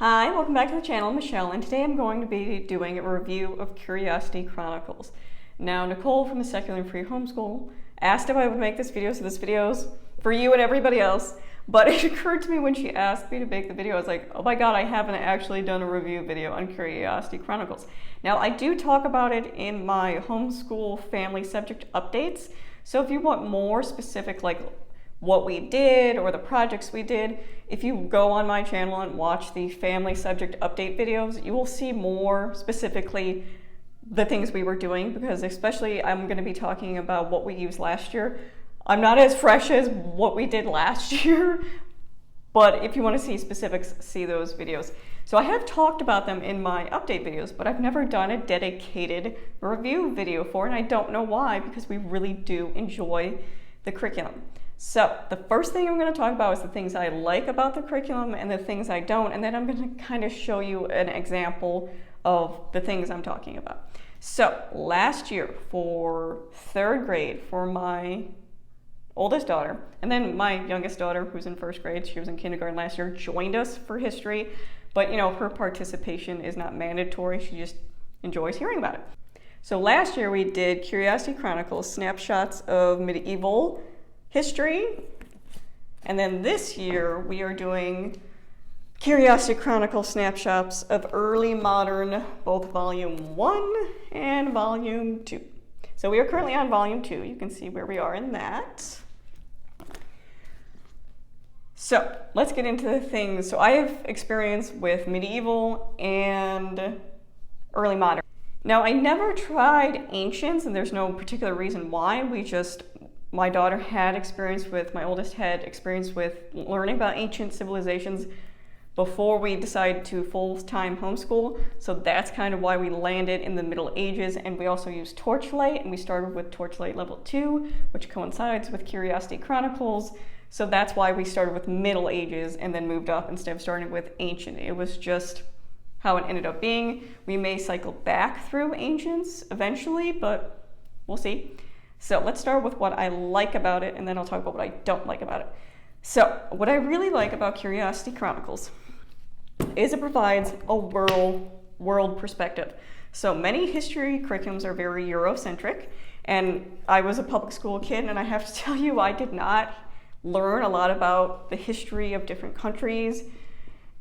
Hi, welcome back to the channel. I'm Michelle, and today I'm going to be doing a review of Curiosity Chronicles. Now, Nicole from the Secular and Free Homeschool asked if I would make this video, so this video's for you and everybody else. But it occurred to me when she asked me to make the video, I was like, oh my god, I haven't actually done a review video on Curiosity Chronicles. Now, I do talk about it in my homeschool family subject updates, so if you want more specific, like what we did or the projects we did, if you go on my channel and watch the family subject update videos, you will see more specifically the things we were doing, because especially I'm going to be talking about what we used last year. I'm not as fresh as what we did last year, but if you want to see specifics, see those videos. So I have talked about them in my update videos, but I've never done a dedicated review video for it, and I don't know why, because we really do enjoy the curriculum. So the first thing I'm going to talk about is the things I like about the curriculum and the things I don't, and then I'm going to kind of show you an example of the things I'm talking about. So last year for third grade, for my oldest daughter, and then my youngest daughter, who's in first grade, she was in kindergarten last year, joined us for history, but you know, her participation is not mandatory, she just enjoys hearing about it. So last year we did Curiosity Chronicles, snapshots of medieval history, and then this year we are doing Curiosity Chronicles snapshots of early modern, both volume 1 and volume 2. So we are currently on volume 2. You can see where we are in that. So let's get into the things. So I have experience with medieval and early modern. Now I never tried ancients, and there's no particular reason why. My daughter had experience with, my oldest had experience with learning about ancient civilizations before we decided to full-time homeschool. So that's kind of why we landed in the Middle Ages, and we also used Torchlight, and we started with Torchlight level 2, which coincides with Curiosity Chronicles. So that's why we started with Middle Ages and then moved up instead of starting with ancient. It was just how it ended up being. We may cycle back through ancients eventually, but we'll see. So let's start with what I like about it, and then I'll talk about what I don't like about it. So what I really like about Curiosity Chronicles is it provides a world perspective. So many history curriculums are very Eurocentric, and I was a public school kid, and I have to tell you, I did not learn a lot about the history of different countries.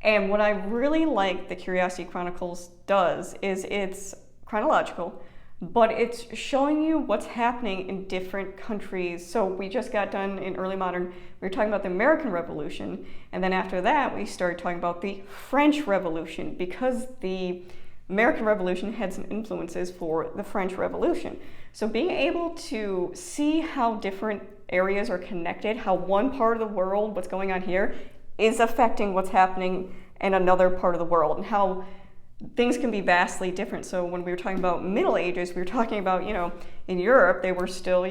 And what I really like the Curiosity Chronicles does is it's chronological, but it's showing you what's happening in different countries. So we just got done in early modern, we were talking about the American Revolution, and then after that we started talking about the French Revolution, because the American Revolution had some influences for the French Revolution. So being able to see how different areas are connected, how one part of the world, what's going on here, is affecting what's happening in another part of the world, and how things can be vastly different. So when we were talking about Middle Ages, we were talking about, in Europe, they were still,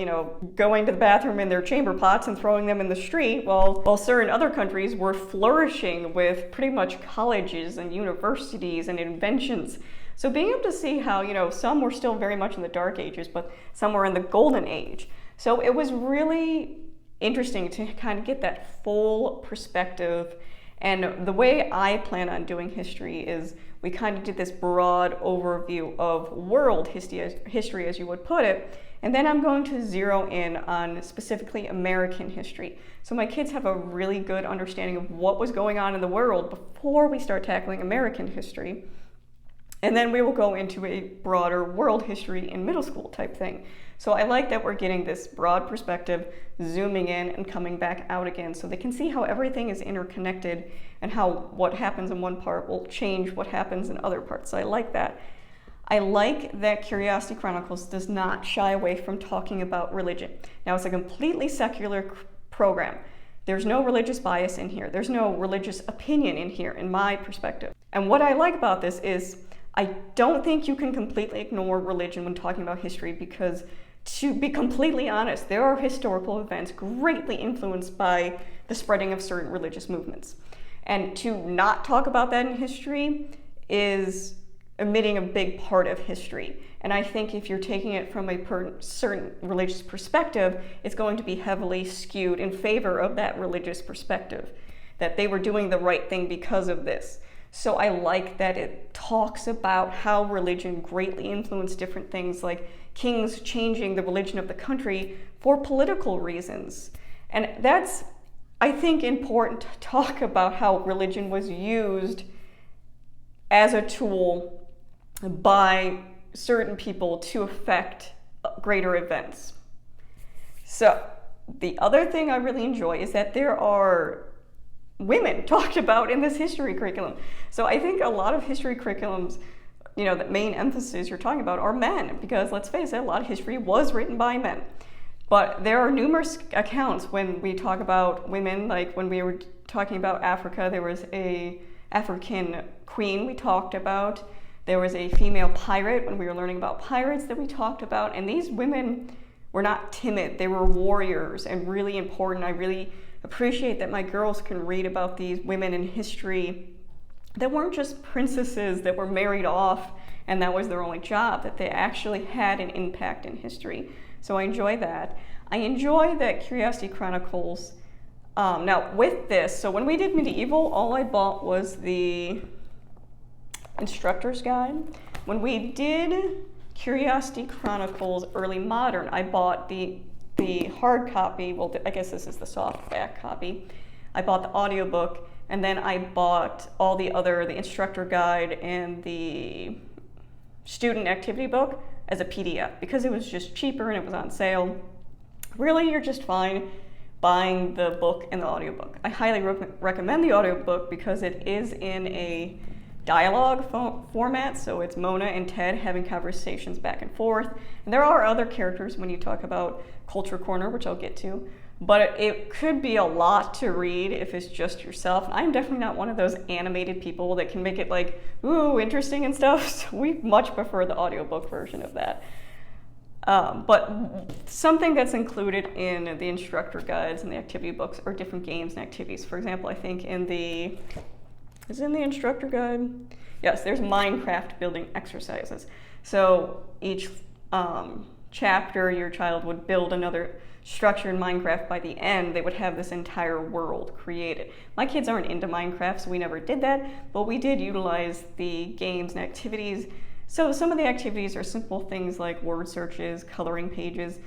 going to the bathroom in their chamber pots and throwing them in the street, while certain other countries were flourishing with pretty much colleges and universities and inventions. So being able to see how, some were still very much in the Dark Ages, but some were in the Golden Age. So it was really interesting to kind of get that full perspective. And the way I plan on doing history is we kind of did this broad overview of world history, as you would put it, and then I'm going to zero in on specifically American history. So my kids have a really good understanding of what was going on in the world before we start tackling American history. And then we will go into a broader world history in middle school type thing. So I like that we're getting this broad perspective, zooming in and coming back out again, so they can see how everything is interconnected and how what happens in one part will change what happens in other parts. So I like that. I like that Curiosity Chronicles does not shy away from talking about religion. Now, it's a completely secular program. There's no religious bias in here. There's no religious opinion in here, in my perspective. And what I like about this is I don't think you can completely ignore religion when talking about history, because to be completely honest, there are historical events greatly influenced by the spreading of certain religious movements. And to not talk about that in history is omitting a big part of history. And I think if you're taking it from a certain religious perspective, it's going to be heavily skewed in favor of that religious perspective, that they were doing the right thing because of this. So I like that it talks about how religion greatly influenced different things, like kings changing the religion of the country for political reasons. And that's, I think, important to talk about how religion was used as a tool by certain people to affect greater events. So the other thing I really enjoy is that there are women talked about in this history curriculum. So I think a lot of history curriculums, the main emphasis you're talking about are men, because let's face it, a lot of history was written by men. But there are numerous accounts when we talk about women, like when we were talking about Africa, there was a African queen we talked about. There was a female pirate when we were learning about pirates that we talked about. And these women were not timid, they were warriors and really important. I really appreciate that my girls can read about these women in history that weren't just princesses that were married off and that was their only job, that they actually had an impact in history. So I enjoy that. I enjoy that Curiosity Chronicles, now with this, so when we did medieval, all I bought was the instructor's guide. When we did Curiosity Chronicles Early Modern, I bought the hard copy. Well, I guess this is the softback copy. I bought the audiobook, and then I bought all the instructor guide and the student activity book as a PDF because it was just cheaper and it was on sale. Really, you're just fine buying the book and the audiobook. I highly recommend the audiobook because it is in a dialogue format, so it's Mona and Ted having conversations back and forth. And there are other characters when you talk about Culture Corner, which I'll get to, but it could be a lot to read if it's just yourself. I'm definitely not one of those animated people that can make it like, ooh, interesting and stuff, so we much prefer the audiobook version of that. But something that's included in the instructor guides and the activity books are different games and activities. For example, I think in the instructor guide? Yes, there's Minecraft building exercises. So each chapter, your child would build another structure in Minecraft. By the end, they would have this entire world created. My kids aren't into Minecraft, so we never did that, but we did utilize the games and activities. So some of the activities are simple things like word searches, coloring pages.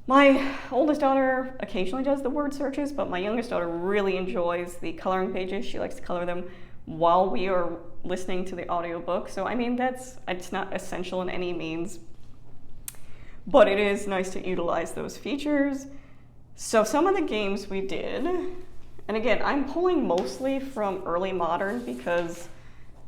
My oldest daughter occasionally does the word searches, but my youngest daughter really enjoys the coloring pages. She likes to color them while we are listening to the audiobook. So I mean, it's not essential in any means, but it is nice to utilize those features. So some of the games we did, and again, I'm pulling mostly from early modern because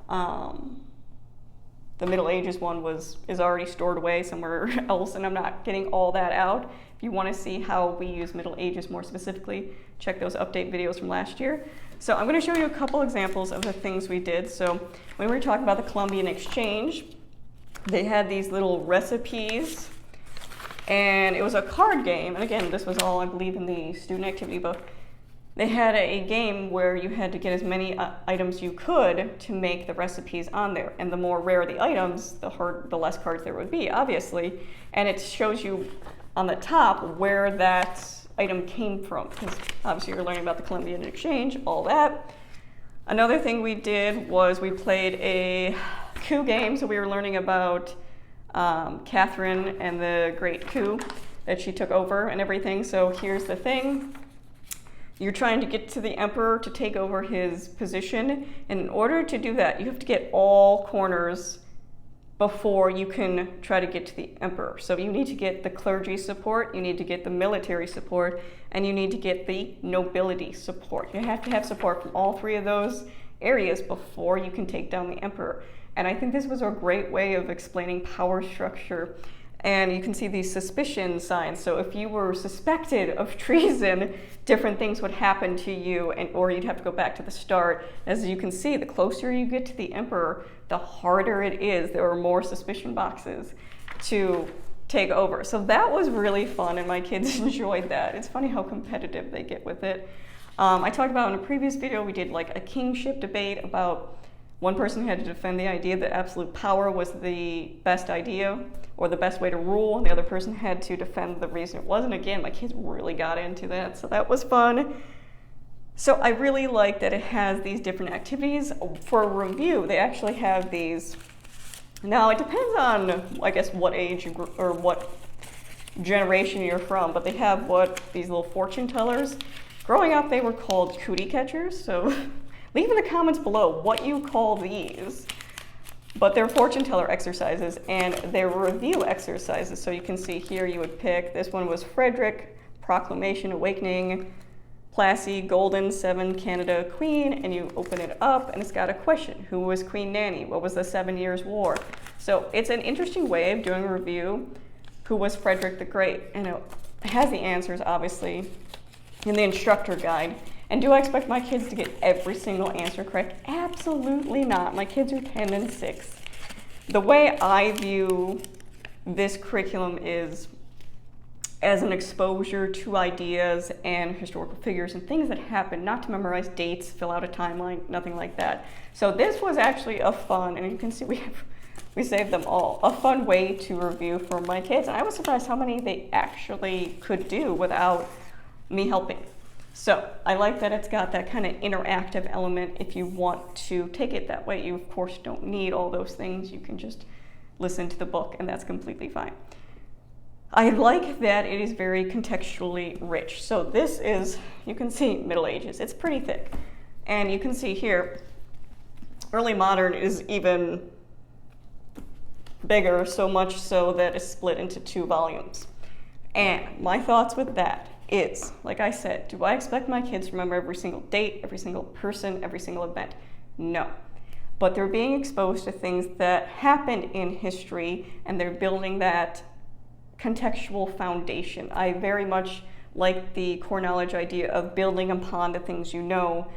the Middle Ages one is already stored away somewhere else, and I'm not getting all that out. If you want to see how we use Middle Ages more specifically, check those update videos from last year. So I'm going to show you a couple examples of the things we did. So when we were talking about the Columbian Exchange, they had these little recipes, and it was a card game. And again, this was all, I believe, in the student activity book. They had a game where you had to get as many items you could to make the recipes on there. And the more rare the items, the less cards there would be, obviously. And it shows you on the top where that item came from, because obviously you're learning about the Columbian Exchange, all that. Another thing we did was we played a coup game. So we were learning about Catherine and the great coup that she took over and everything. So here's the thing. You're trying to get to the emperor to take over his position, and in order to do that, you have to get all corners before you can try to get to the emperor. So you need to get the clergy support, you need to get the military support, and you need to get the nobility support. You have to have support from all three of those areas before you can take down the emperor. And I think this was a great way of explaining power structure. And you can see these suspicion signs. So if you were suspected of treason, different things would happen to you, or you'd have to go back to the start. As you can see, the closer you get to the emperor, the harder it is. There are more suspicion boxes to take over. So that was really fun, and my kids enjoyed that. It's funny how competitive they get with it. I talked about in a previous video, we did like a kingship debate about one person had to defend the idea that absolute power was the best idea or the best way to rule, and the other person had to defend the reason it wasn't. Again, my kids really got into that, so that was fun. So I really like that it has these different activities. For a review, they actually have these. Now it depends on, I guess, what age or what generation you're from, but they have these little fortune tellers. Growing up, they were called cootie catchers, so leave in the comments below what you call these. But they're fortune teller exercises, and they're review exercises. So you can see here, you would pick, this one was Frederick, Proclamation, Awakening, Plassey, Golden, 7, Canada, Queen, and you open it up and it's got a question. Who was Queen Nanny? What was the 7 Years' War? So it's an interesting way of doing a review. Who was Frederick the Great? And it has the answers, obviously, in the instructor guide. And do I expect my kids to get every single answer correct? Absolutely not. My kids are 10 and 6. The way I view this curriculum is as an exposure to ideas and historical figures and things that happen, not to memorize dates, fill out a timeline, nothing like that. So this was actually a fun, and you can see we saved them all, a fun way to review for my kids. And I was surprised how many they actually could do without me helping. So I like that it's got that kind of interactive element if you want to take it that way. You, of course, don't need all those things. You can just listen to the book, and that's completely fine. I like that it is very contextually rich. So this is, you can see Middle Ages. It's pretty thick. And you can see here, Early Modern is even bigger, so much so that it's split into 2 volumes. And my thoughts with that is, like I said, do I expect my kids to remember every single date, every single person, every single event? No. But they're being exposed to things that happened in history, and they're building that contextual foundation. I very much like the core knowledge idea of building upon the things you know.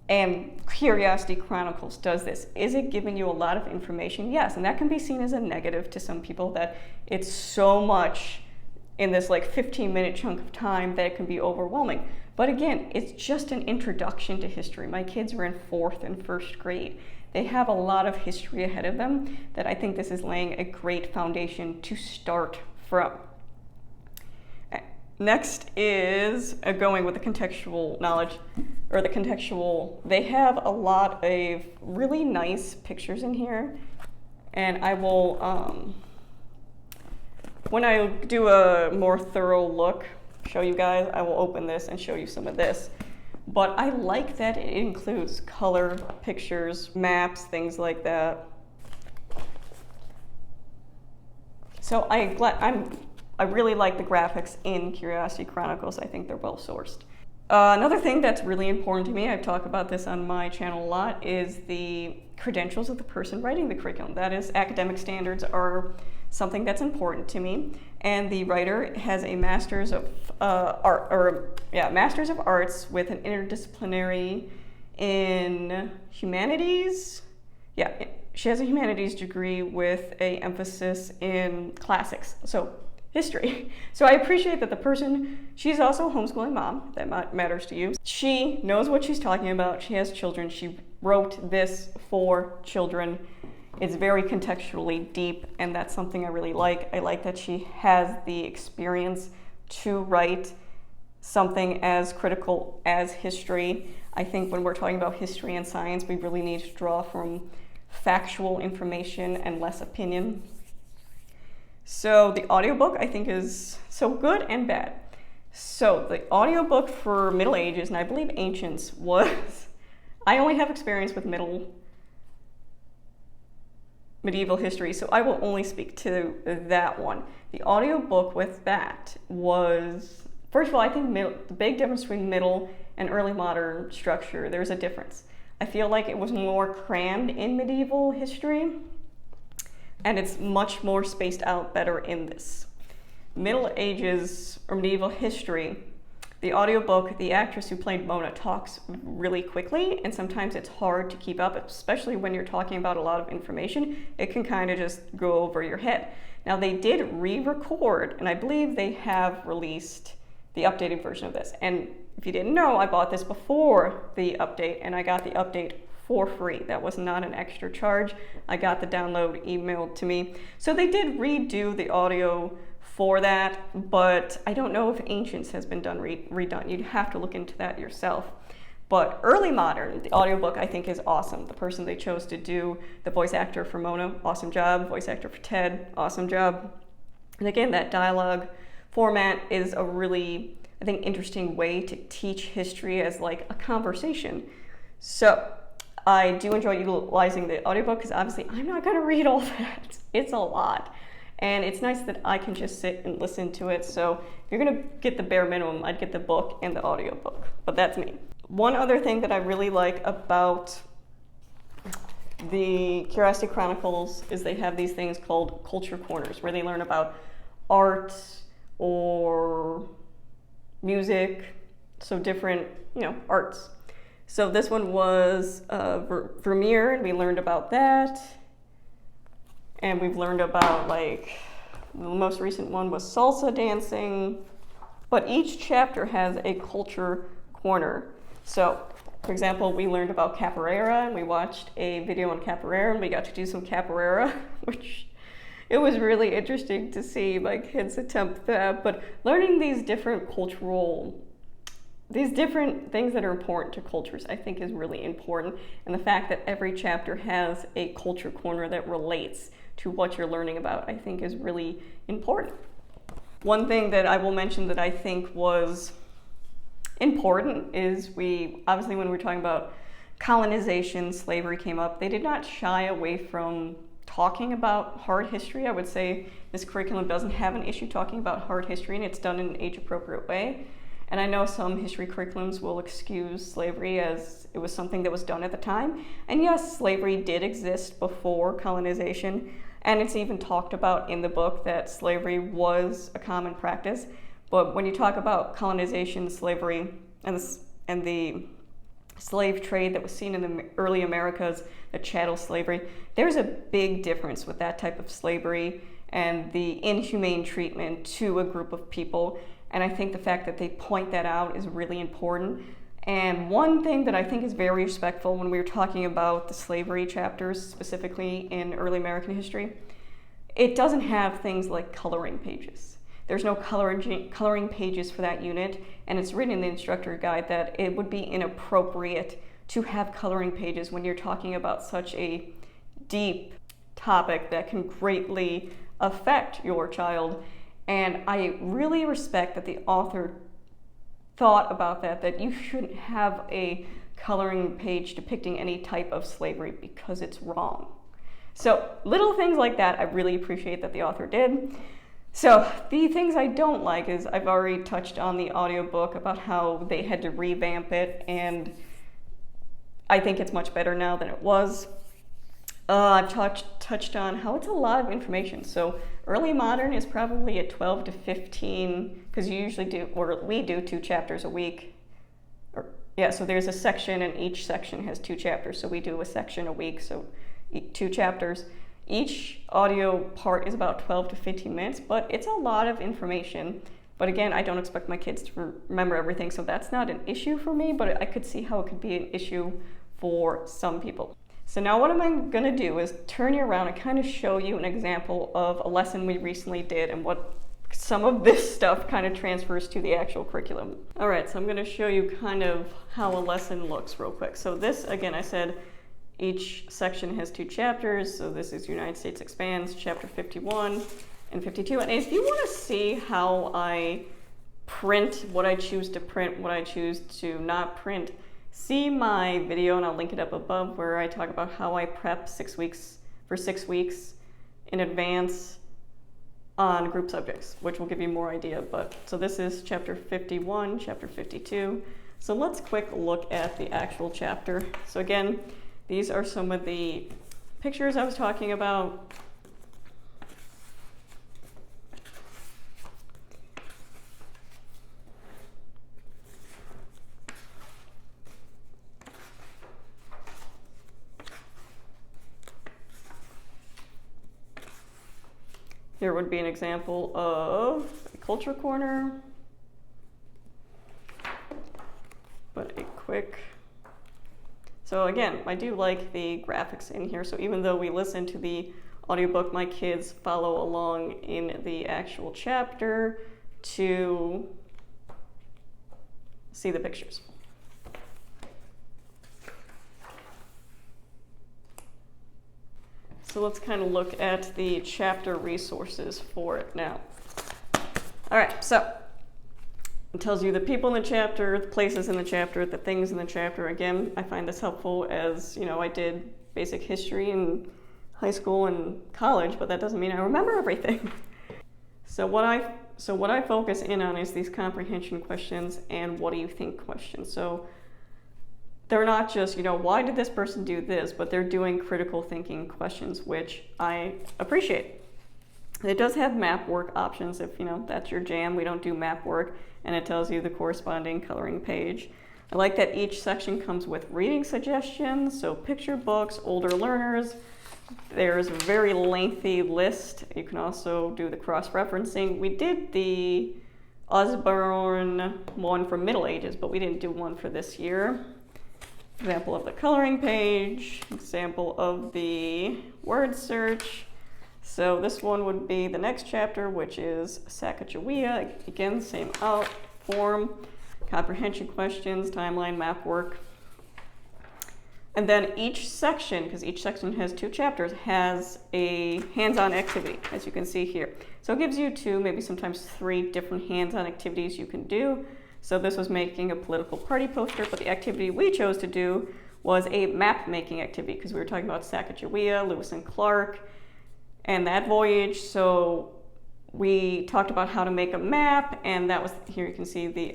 And Curiosity Chronicles does this. Is it giving you a lot of information? Yes, and that can be seen as a negative to some people, that it's so much in this like 15-minute chunk of time that it can be overwhelming. But again, it's just an introduction to history. My kids are in 4th and 1st grade. They have a lot of history ahead of them that I think this is laying a great foundation to start from. Next is going with the contextual knowledge, or the contextual. They have a lot of really nice pictures in here, and I will, when I do a more thorough look, show you guys, I will open this and show you some of this. But I like that it includes color, pictures, maps, things like that. So I really like the graphics in Curiosity Chronicles. I think they're well sourced. Another thing that's really important to me, I've talked about this on my channel a lot, is the credentials of the person writing the curriculum. That is, academic standards are something that's important to me. And the writer has a Master's of Master's of Arts with an interdisciplinary in humanities. Yeah, she has a humanities degree with an emphasis in classics. So history. So I appreciate that the person, she's also a homeschooling mom, that matters to you. She knows what she's talking about. She has children. She wrote this for children. It's very contextually deep, and that's something I really like. I like that she has the experience to write something as critical as history. I think when we're talking about history and science, we really need to draw from factual information and less opinion. So the audiobook, I think, is so good and bad. So the audiobook for Middle Ages, and I believe Ancients, was, I only have experience with medieval history, so I will only speak to that one. The audiobook with that was, first of all, I think the big difference between middle and early modern structure, there's a difference. I feel like it was more crammed in medieval history, and it's much more spaced out better in this. Middle Ages or medieval history, the audiobook, the actress who played Mona talks really quickly, and sometimes it's hard to keep up, especially when you're talking about a lot of information. It can kind of just go over your head. Now, they did re-record, and I believe they have released the updated version of this. And if you didn't know, I bought this before the update, and I got the update for free. That was not an extra charge. I got the download emailed to me. So they did redo the audio for that, but I don't know if Ancients has been done redone. You'd have to look into that yourself. But Early Modern, the audiobook, I think is awesome. The person they chose to do the voice actor for Mona, awesome job. Voice actor for Ted, awesome job. And again, that dialogue format is a really, I think, interesting way to teach history as like a conversation. So I do enjoy utilizing the audiobook because obviously I'm not going to read all that. It's a lot. And it's nice that I can just sit and listen to it. So if you're going to get the bare minimum, I'd get the book and the audiobook. But that's me. One other thing that I really like about the Curiosity Chronicles is they have these things called culture corners where they learn about art or music, so different, arts. So this one was Vermeer, and we learned about that. And we've learned about, like, the most recent one was salsa dancing. But each chapter has a culture corner. So, for example, we learned about capoeira, and we watched a video on capoeira, and we got to do some capoeira, which it was really interesting to see my kids attempt that. But learning these different things that are important to cultures, I think is really important. And the fact that every chapter has a culture corner that relates to what you're learning about, I think is really important. One thing that I will mention that I think was important is obviously when we're talking about colonization, slavery came up, they did not shy away from talking about hard history. I would say this curriculum doesn't have an issue talking about hard history, and it's done in an age-appropriate way. And I know some history curriculums will excuse slavery as it was something that was done at the time. And yes, slavery did exist before colonization, and it's even talked about in the book that slavery was a common practice. But when you talk about colonization, slavery, and the slave trade that was seen in the early Americas, the chattel slavery, there's a big difference with that type of slavery and the inhumane treatment to a group of people. And I think the fact that they point that out is really important. And one thing that I think is very respectful when we were talking about the slavery chapters, specifically in early American history, it doesn't have things like coloring pages. There's no coloring pages for that unit, and it's written in the instructor guide that it would be inappropriate to have coloring pages when you're talking about such a deep topic that can greatly affect your child. And I really respect that the author thought about that you shouldn't have a coloring page depicting any type of slavery because it's wrong. So little things like that I really appreciate that the author did. So the things I don't like is I've already touched on the audiobook about how they had to revamp it, and I think it's much better now than it was. I've touched on how it's a lot of information. So early modern is probably at 12 to 15, because you usually do, or we do 2 chapters a week. So there's a section, and each section has 2 chapters. So we do a section a week, so 2 chapters. Each audio part is about 12 to 15 minutes, but it's a lot of information. But again, I don't expect my kids to remember everything, so that's not an issue for me, but I could see how it could be an issue for some people. So now what am I going to do is turn you around and kind of show you an example of a lesson we recently did and what some of this stuff kind of transfers to the actual curriculum. All right, so I'm going to show you kind of how a lesson looks real quick. So this, again, I said each section has 2 chapters. So this is United States Expands, chapter 51 and 52. And if you want to see how I print, what I choose to print, what I choose to not print, see my video, and I'll link it up above, where I talk about how I prep 6 weeks in advance on group subjects, which will give you more idea. But so this is chapter 51, chapter 52. So let's quick look at the actual chapter. So again, these are some of the pictures I was talking about. Here would be an example of a culture corner, but a quick. So again, I do like the graphics in here. So even though we listen to the audiobook, my kids follow along in the actual chapter to see the pictures. So let's kind of look at the chapter resources for it now. All right, so it tells you the people in the chapter, the places in the chapter, the things in the chapter. Again, I find this helpful as, I did basic history in high school and college, but that doesn't mean I remember everything. So what I focus in on is these comprehension questions and what do you think questions. So they're not just, why did this person do this, but they're doing critical thinking questions, which I appreciate. It does have map work options if, that's your jam. We don't do map work, and it tells you the corresponding coloring page. I like that each section comes with reading suggestions, so picture books, older learners. There's a very lengthy list. You can also do the cross-referencing. We did the Osborne one for Middle Ages, but we didn't do one for this year. Example of the coloring page, example of the word search. So this one would be the next chapter, which is Sacagawea. Again, same form, comprehension questions, timeline, map work. And then each section, because each section has 2 chapters, has a hands-on activity, as you can see here. So it gives you 2, maybe sometimes 3 different hands-on activities you can do. So this was making a political party poster, but the activity we chose to do was a map-making activity, because we were talking about Sacagawea, Lewis and Clark, and that voyage. So we talked about how to make a map, and that was, here you can see the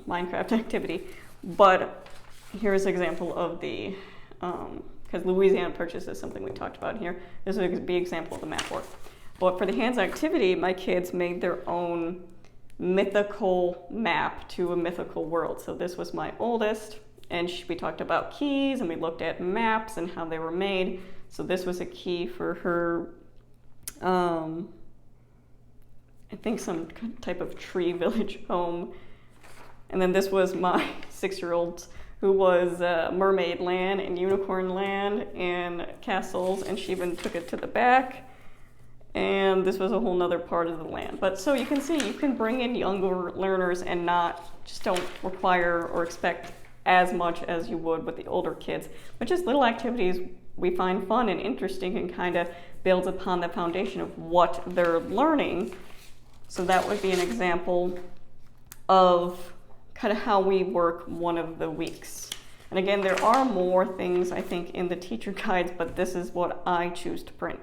Minecraft activity. But here's an example of the, because Louisiana Purchase is something we talked about here. This would be an example of the map work. But for the hands-on activity, my kids made their own mythical map to a mythical world. So this was my oldest, and we talked about keys, and we looked at maps and how they were made. So this was a key for her, I think some type of tree village home. And then this was my 6-year-old, who was mermaid land and unicorn land and castles, and she even took it to the back. And this was a whole nother part of the land. But so you can see, you can bring in younger learners and just don't require or expect as much as you would with the older kids. But just little activities we find fun and interesting and kind of builds upon the foundation of what they're learning. So that would be an example of kind of how we work one of the weeks. And again, there are more things I think in the teacher guides, but this is what I choose to print.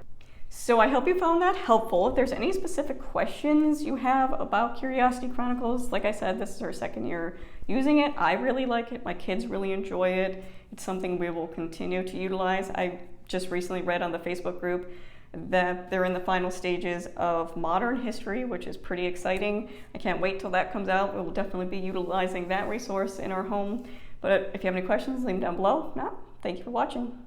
So I hope you found that helpful. If there's any specific questions you have about Curiosity Chronicles, like I said, this is our 2nd year using it. I really like it. My kids really enjoy it. It's something we will continue to utilize. I just recently read on the Facebook group that they're in the final stages of modern history, which is pretty exciting. I can't wait till that comes out. We'll definitely be utilizing that resource in our home. But if you have any questions, leave them down below. If not, thank you for watching.